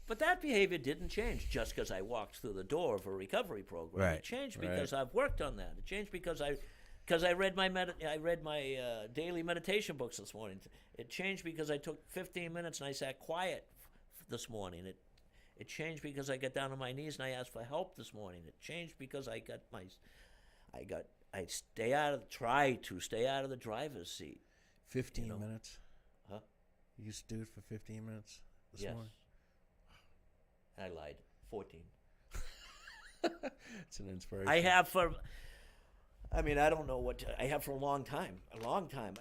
but that behavior didn't change just because I walked through the door of a recovery program. Right. It changed because I've worked on that. It changed because I read my daily meditation books this morning. It changed because I took 15 minutes and I sat quiet this morning. It changed because I got down on my knees and I asked for help this morning. It changed because I try to stay out of the driver's seat. 15 You know. minutes? Huh? You used to do it for 15 minutes this Yes. morning? I lied. 14. It's an inspiration. I have for. I mean, I don't know what I have for a long time. A long time.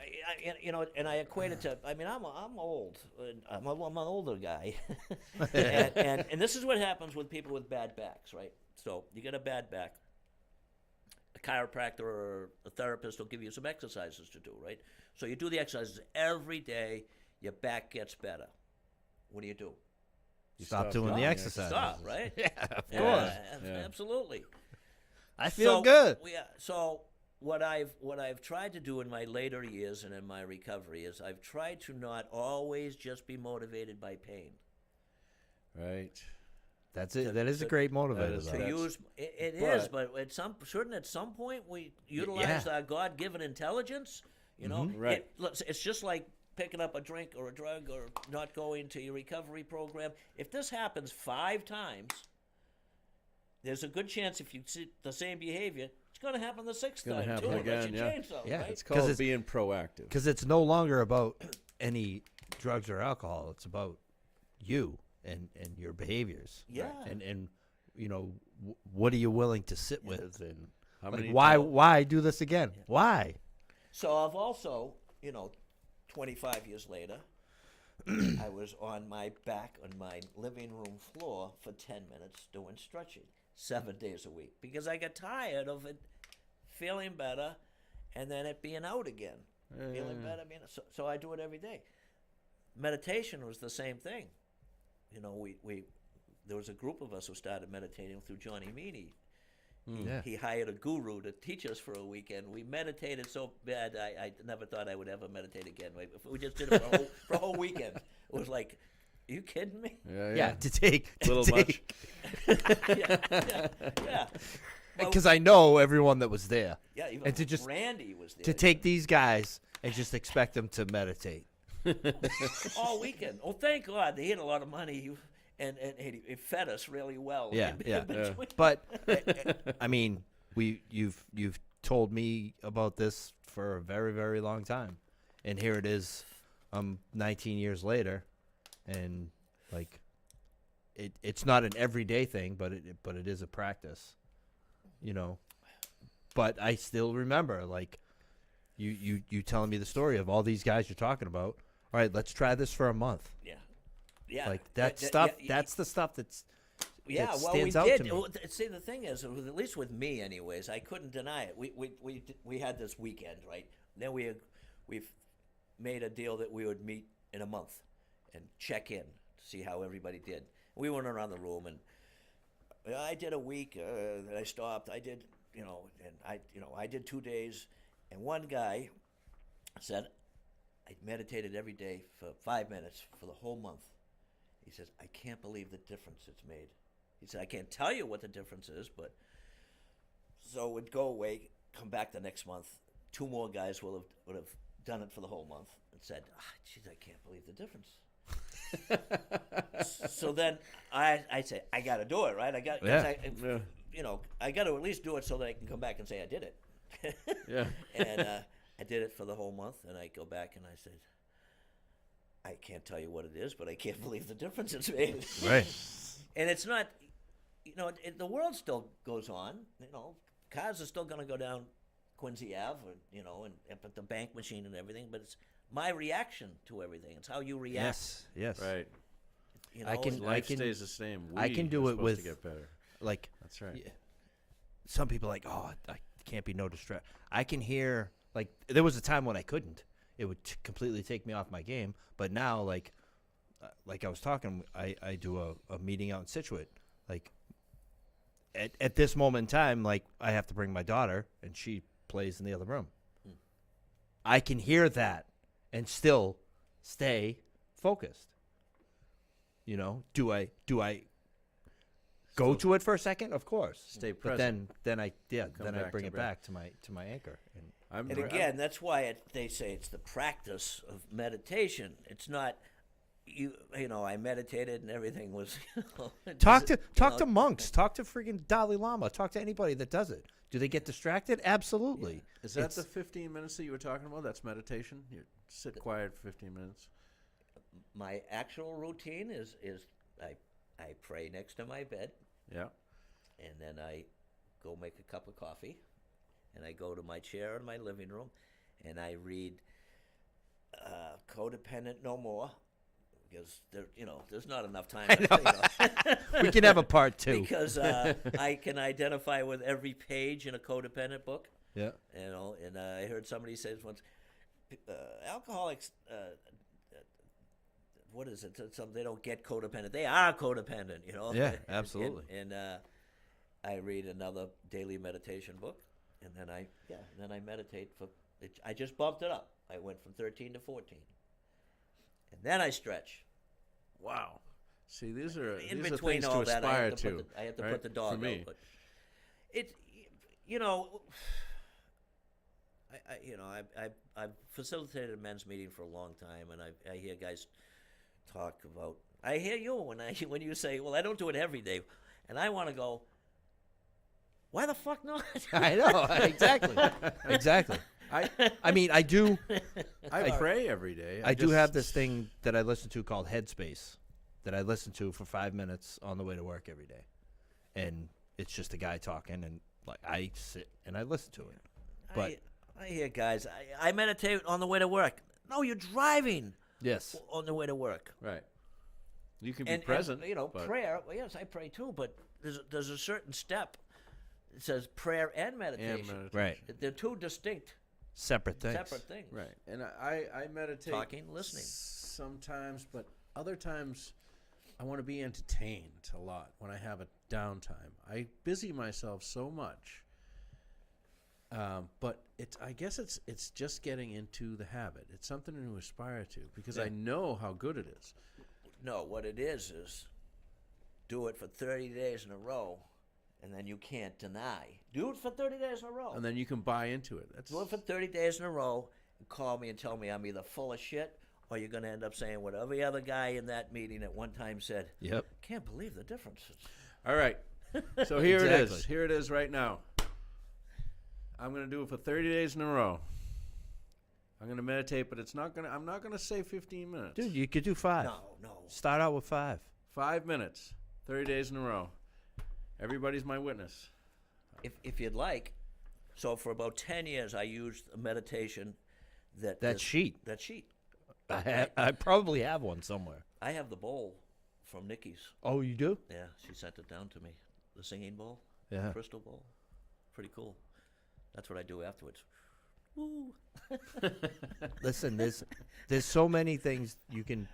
And I equate it to. I mean, I'm old. I'm an older guy, and this is what happens with people with bad backs, right? So you get a bad back. A chiropractor or a therapist will give you some exercises to do, right? So you do the exercises every day. Your back gets better. What do? You Stop doing the doing exercise. Stop, right? Yeah, of Yeah, course. Yeah. Absolutely. I feel So, good. So what I've tried to do in my later years and in my recovery is I've tried to not always just be motivated by pain. Right. That's it. That is a great motivator. is though. To That's- use it but- is, but at some point we utilize our God-given intelligence. You know, Right. It's just like picking up a drink or a drug or not going to your recovery program. If this happens 5 times, there's a good chance if you see the same behavior, it's going to happen the 6th gonna time happen too. again, Unless you yeah. change something, Yeah, right? It's called it's- being proactive. Because it's no longer about any drugs or alcohol. It's about you and your behaviors. Yeah. And what are you willing to sit with? And How like, many why do this again? Why? So I've also, 25 years later, I was on my back on my living room floor for 10 minutes doing stretching 7 days a week because I got tired of it feeling better and then it being out again. Feeling better. So I do it every day. Meditation was the same thing. There was a group of us who started meditating through Johnny Meany. Yeah. He hired a guru to teach us for a weekend. We meditated so bad, I never thought I would ever meditate again. We just did it for a whole weekend. It was like, are you kidding me? Yeah, to take A little much. Yeah. Well, Because I know everyone that was there. yeah, even and to just- Randy was there. To take these guys and just expect them to meditate. all weekend. Oh, thank God. He had a lot of money. And he fed us really well. Yeah, in yeah. between. But I mean, you've told me about this for a very, very long time, and here it is, 19 years later, and like, it's not an everyday thing, but it is a practice, But I still remember, like, you telling me the story of all these guys you're talking about. All right, let's try this for a month. Yeah. Like that Yeah, stuff. yeah, That's the stuff that's. Yeah, that well, stands we out did. to me. Well, see, the thing is, at least with me, anyways, I couldn't deny it. We had this weekend, right? Then we've made a deal that we would meet in a month and check in to see how everybody did. We went around the room and I did a week. Then I stopped. I did, I did 2 days, and one guy said I meditated every day for 5 minutes for the whole month. He says, I can't believe the difference it's made. He said, I can't tell you what the difference is, but so we'd go away, come back the next month. 2 more guys would have done it for the whole month and said, geez, I can't believe the difference. So then I say, I got to do it, right? I got, Yeah. I got to at least do it so that I can come back and say I did it. Yeah. And I did it for the whole month, and I go back and I said, I can't tell you what it is, but I can't believe the difference it's made. Right. And it's not, the world still goes on. Cars are still going to go down Quincy Ave, or, and up at the bank machine and everything. But it's my reaction to everything. It's how you react. Yes. Right. I Life stays the same. I can We do are it supposed with to get better. like That's right. some people are like, oh, I can't be no distract. I can hear, like, there was a time when I couldn't. It would completely take me off my game. But now, like I was talking, I do a meeting out in Scituate. Like, at this moment in time, like, I have to bring my daughter, and she plays in the other room. I can hear that and still stay focused. Do I go to it for a second? Of course. Stay But present. then I back bring to it back. back to my anchor. And And again, that's why they say it's the practice of meditation. It's not I meditated and everything was. talk to monks. Talk to freaking Dalai Lama. Talk to anybody that does it. Do they get distracted? Absolutely. Is that It's- the 15 minutes that you were talking about? That's meditation? You sit quiet for 15 minutes? My actual routine is I pray next to my bed, Yeah. and then I go make a cup of coffee, and I go to my chair in my living room, and I read Codependent No More, because there's not enough time. we can have a part two. Because I can identify with every page in a codependent book. Yeah. And I heard somebody say this once, alcoholics, what is it? They don't get codependent. They are codependent, Yeah, absolutely. And I read another daily meditation book, and then I meditate I just bumped it up. I went from 13 to 14. And then I stretch. Wow. See, these are In these between are things all to that, I aspire have to put to. I have to right? put the dog For me. out. But it, I've facilitated a men's meeting for a long time, and I hear guys talk about. I hear you when you say, "Well, I don't do it every day," and I want to go. Why the fuck not? I know. Exactly. I mean, I do. I pray every day. I do have this thing that I listen to called Headspace that I listen to for 5 minutes on the way to work every day. And it's just a guy talking, and like I sit and I listen to it. But I hear guys. I meditate on the way to work. No, you're driving yes. on the way to work. Right. You can be present. but prayer. Well, yes, I pray too, but there's a certain step. It says prayer and meditation. and meditation. Right. They're two distinct, Separate things. separate things. Right. And I meditate Talking, listening. sometimes, but other times I want to be entertained a lot when I have a downtime. I busy myself so much. But I guess it's just getting into the habit. It's something to aspire to because I know how good it is. No, what it is do it for 30 days in a row, and then you can't deny. Do it for 30 days in a row. And then you can buy into it. That's Do it for 30 days in a row, and call me and tell me I'm either full of shit or you're going to end up saying what every other guy in that meeting at one time said. Yep. Can't believe the difference. all right. So here it is. Exactly. Here it is right now. I'm going to do it for 30 days in a row. I'm going to meditate, but I'm not going to say 15 minutes. Dude, you could do 5. No. Start out with 5. 5 minutes, 30 days in a row. Everybody's my witness. If you'd like. So for about 10 years, I used a meditation That sheet. That sheet. I probably have one somewhere. I have the bowl from Nikki's. Oh, you do? Yeah, she sent it down to me. The singing bowl, Yeah. crystal bowl. Pretty cool. That's what I do afterwards. Woo. Listen, there's so many things you can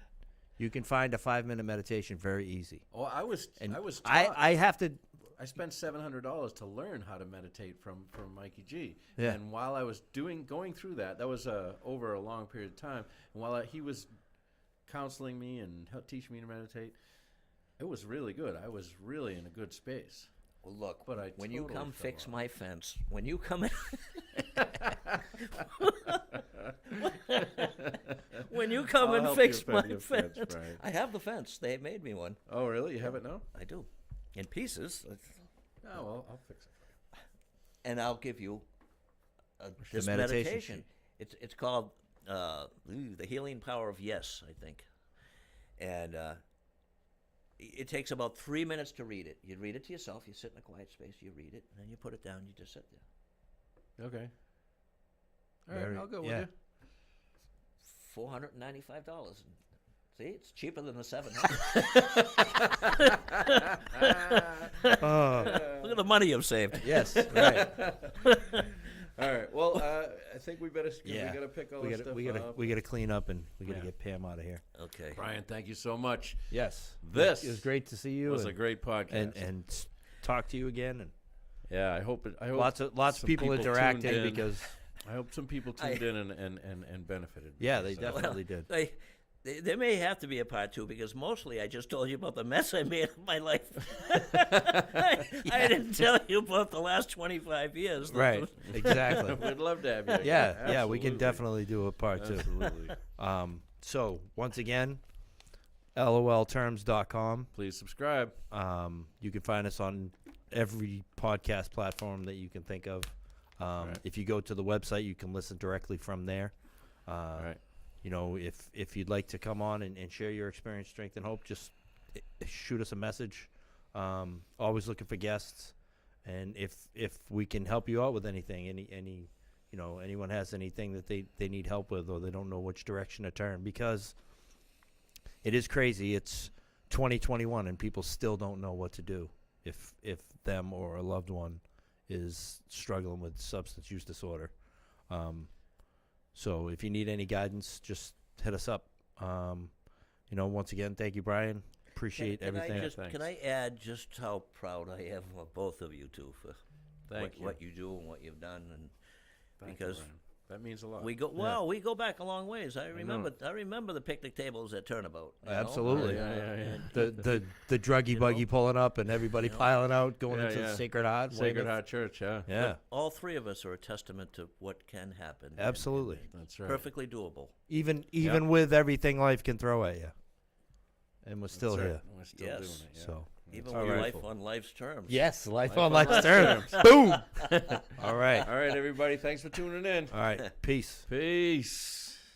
find a 5-minute meditation very easy. Oh, I was And taught. I have to. I spent $700 to learn how to meditate from Mikey G. Yeah. And while I was going through that was over a long period of time. And while he was counseling me and teaching me to meditate, it was really good. I was really in a good space. Well, look, But I when you totally come fell fix off. my fence, when you come in, when you come I'll and help fix you my fix your fence? fence, Brian. I have the fence. They made me one. Oh, really? You have it now? I do, in pieces, Oh, well, I'll fix it. and I'll give you this meditation meditation. It's called the healing power of yes, I think, and it takes about 3 minutes to read it. You read it to yourself. You sit in a quiet space. You read it, and then you put it down. You just sit there. Okay. All right, Very- I'll go yeah. with $495. See, it's cheaper than the $700. Oh, Look at the money you've saved. yes, right. you. All right. Well, I think we better. Yeah. We gotta pick all We this gotta, stuff we gotta, up. we gotta clean up and we gotta Yeah. get Pam out of here. Okay. Brian, thank you so much. Yes, This it was great to see you. It was and, a great podcast. and talk to you again. And yeah, I hope it. I hope lots of some people tuned interacted in. because I hope some people tuned in and benefited. yeah, they So- definitely did. There may have to be a part two because mostly I just told you about the mess I made of my life. I didn't tell you about the last 25 years. Right, exactly. We'd love to have you. Again. Yeah, we can Absolutely. definitely do a part two. Absolutely. So once again, lolterms.com. Please subscribe. You can find us on every podcast platform that you can think of. Right. If you go to the website, you can listen directly from there. All right. You know, if you'd like to come on and share your experience, strength, and hope, just shoot us a message. Always looking for guests, and if we can help you out with anything, any you know, anyone has anything that they need help with, or they don't know which direction to turn, because it is crazy. It's 2021 and people still don't know what to do if them or a loved one is struggling with substance use disorder. So if you need any guidance, just hit us up. You know, once again, thank you, Brian. Appreciate everything. thanks. Can I add just how proud I am of both of you two for what you do and what you've done, and Thank because you, Brian. That means a lot. we go back a long ways. I remember the picnic tables at Turnabout. you know? Absolutely. Yeah. The druggy buggy pulling up and everybody piling out, going Yeah, into yeah. the Sacred Heart. Sacred Weymouth. Heart Church. Yeah. Yeah, All three of us are a testament to what can happen. and absolutely. That's right. perfectly doable. Even with everything life can throw at you, and we're That's still right. here. We're still Yes. doing it. Yeah. So Even all with right. life on life's terms. yes, life on on life's life's terms. Boom. All right. All right, everybody. Thanks for tuning in. All right. Peace. Peace.